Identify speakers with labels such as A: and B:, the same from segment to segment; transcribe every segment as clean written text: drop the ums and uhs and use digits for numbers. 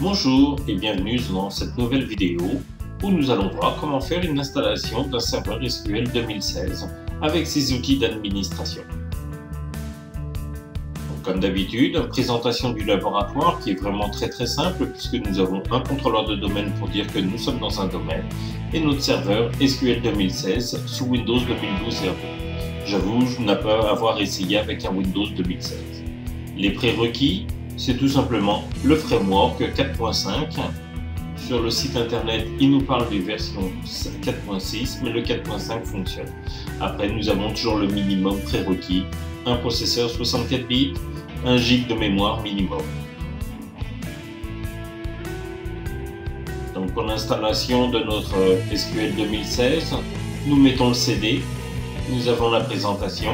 A: Bonjour et bienvenue dans cette nouvelle vidéo où nous allons voir comment faire une installation d'un serveur SQL 2016 avec ses outils d'administration. Comme d'habitude, présentation du laboratoire qui est vraiment très simple puisque nous avons un contrôleur de domaine pour dire que nous sommes dans un domaine et notre serveur SQL 2016 sous Windows 2012 R2. J'avoue ne pas avoir essayé avec un Windows 2016. Les prérequis, c'est tout simplement le framework 4.5. Sur le site internet, il nous parle des versions 4.6, mais le 4.5 fonctionne. Après, nous avons toujours le minimum prérequis, un processeur 64 bits, 1 GB de mémoire minimum. Donc pour l'installation de notre SQL 2016, nous mettons le CD, nous avons la présentation.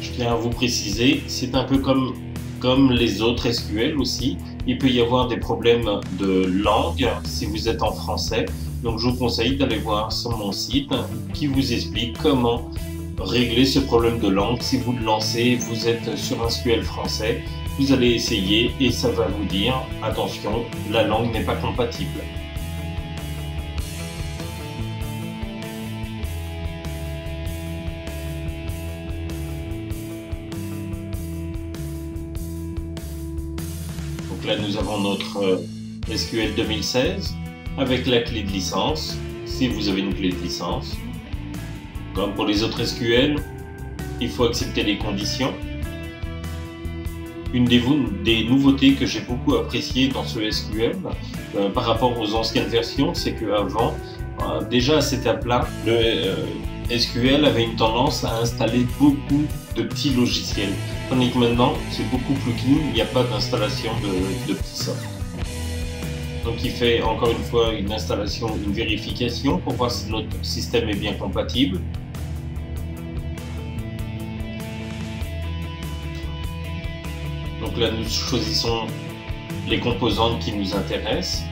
A: Je tiens à vous préciser, c'est un peu comme les autres SQL aussi. Il peut y avoir des problèmes de langue si vous êtes en français. Donc je vous conseille d'aller voir sur mon site qui vous explique comment régler ce problème de langue. Si vous le lancez, vous êtes sur un SQL français, vous allez essayer et ça va vous dire attention, la langue n'est pas compatible. Donc là nous avons notre SQL 2016 avec la clé de licence, si vous avez une clé de licence. Comme pour les autres SQL, il faut accepter les conditions. Une des nouveautés que j'ai beaucoup appréciées dans ce SQL par rapport aux anciennes versions, c'est qu'avant, déjà à cette étape-là, le SQL avait une tendance à installer beaucoup de petits logiciels. Tandis que maintenant, c'est beaucoup plus clean, il n'y a pas d'installation de petits softs. Donc il fait encore une fois une installation, une vérification pour voir si notre système est bien compatible. Donc là nous choisissons les composantes qui nous intéressent.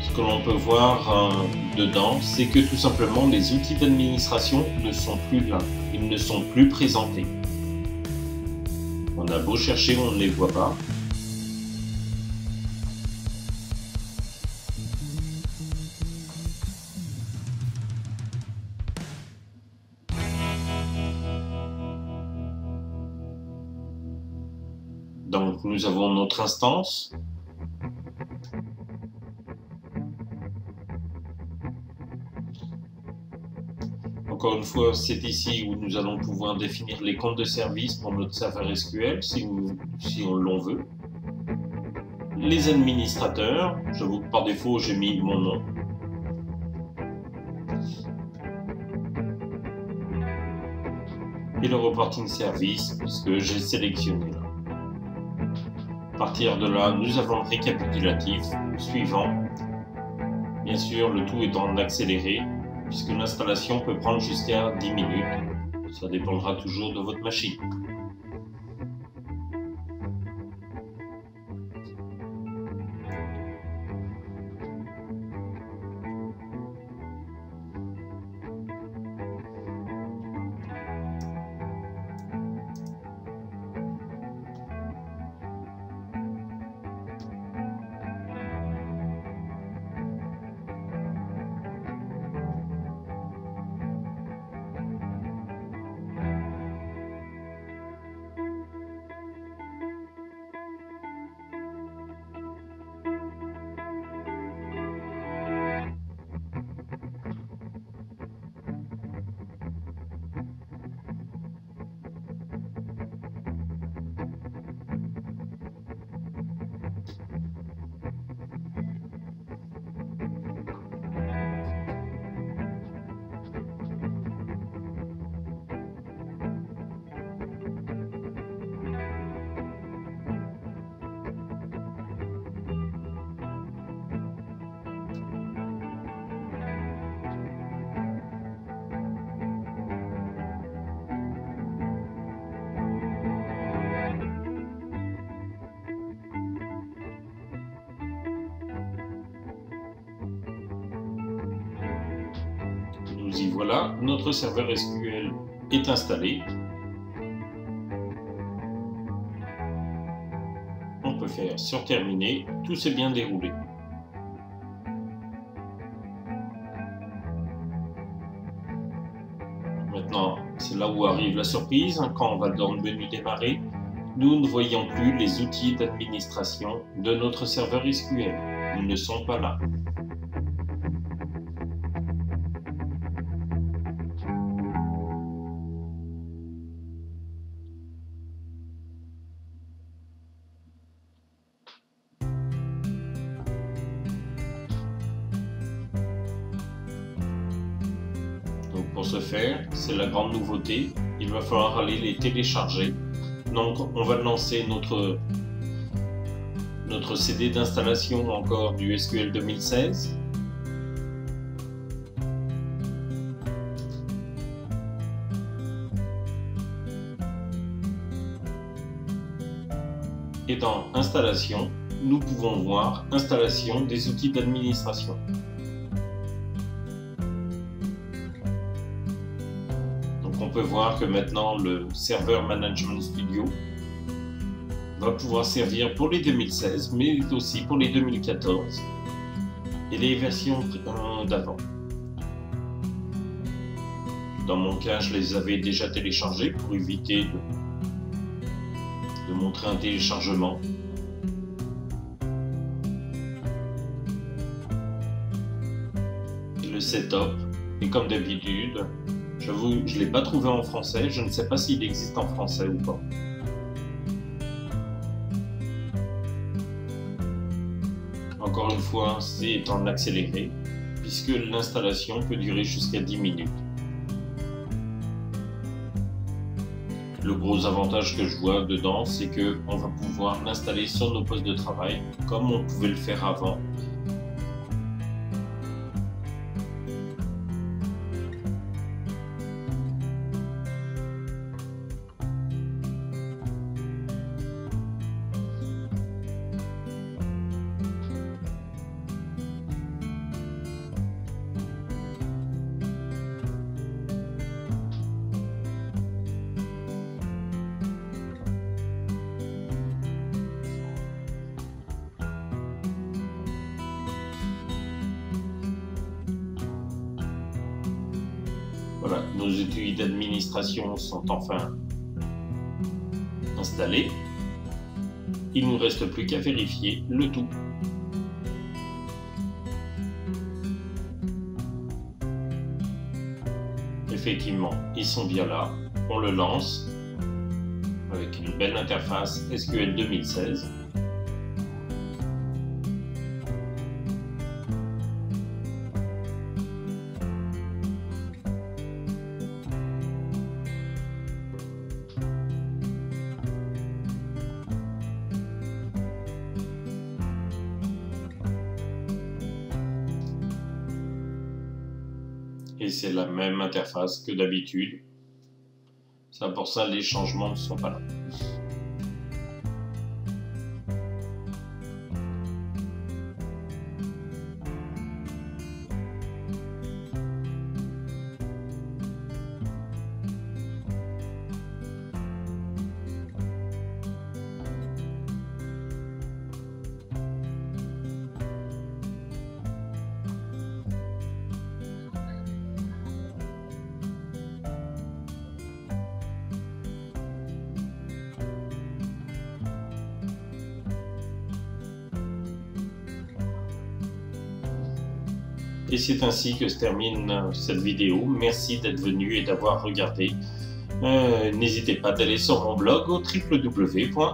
A: Ce que l'on peut voir dedans, c'est que tout simplement les outils d'administration ne sont plus là, ils ne sont plus présentés. On a beau chercher, on ne les voit pas. Donc nous avons notre instance. Encore une fois, c'est ici où nous allons pouvoir définir les comptes de service pour notre serveur SQL, si on l'en veut. Les administrateurs, j'avoue que par défaut j'ai mis mon nom. Et le reporting service, puisque j'ai sélectionné là. À partir de là, nous avons le récapitulatif suivant. Bien sûr, le tout est en accéléré, puisque l'installation peut prendre jusqu'à 10 minutes. Ça dépendra toujours de votre machine. Nous y voilà, notre serveur SQL est installé. peut faire sur terminer, tout s'est bien déroulé. Maintenant, c'est là où arrive la surprise. Quand on va dans le menu démarrer, nous ne voyons plus les outils d'administration de notre serveur SQL. Ils ne sont pas là. Donc pour ce faire, c'est la grande nouveauté, il va falloir aller les télécharger. Donc on va lancer notre CD d'installation encore du SQL 2016. Et dans installation, nous pouvons voir installation des outils d'administration. On peut voir que maintenant le Server Management Studio va pouvoir servir pour les 2016, mais aussi pour les 2014 et les versions d'avant. Dans mon cas, je les avais déjà téléchargés pour éviter de montrer un téléchargement. Et le setup, et comme d'habitude, j'avoue, je ne l'ai pas trouvé en français, je ne sais pas s'il existe en français ou pas. Encore une fois, c'est en accéléré, puisque l'installation peut durer jusqu'à 10 minutes. Le gros avantage que je vois dedans, c'est qu'on va pouvoir l'installer sur nos postes de travail, comme on pouvait le faire avant. Voilà, nos outils d'administration sont enfin installés. Il ne nous reste plus qu'à vérifier le tout. Effectivement, ils sont bien là. On le lance avec une belle interface SQL 2016. Et c'est la même interface que d'habitude. C'est pour ça que les changements ne sont pas là. Et c'est ainsi que se termine cette vidéo. Merci d'être venu et d'avoir regardé. N'hésitez pas d'aller sur mon blog au www.frbmg.com.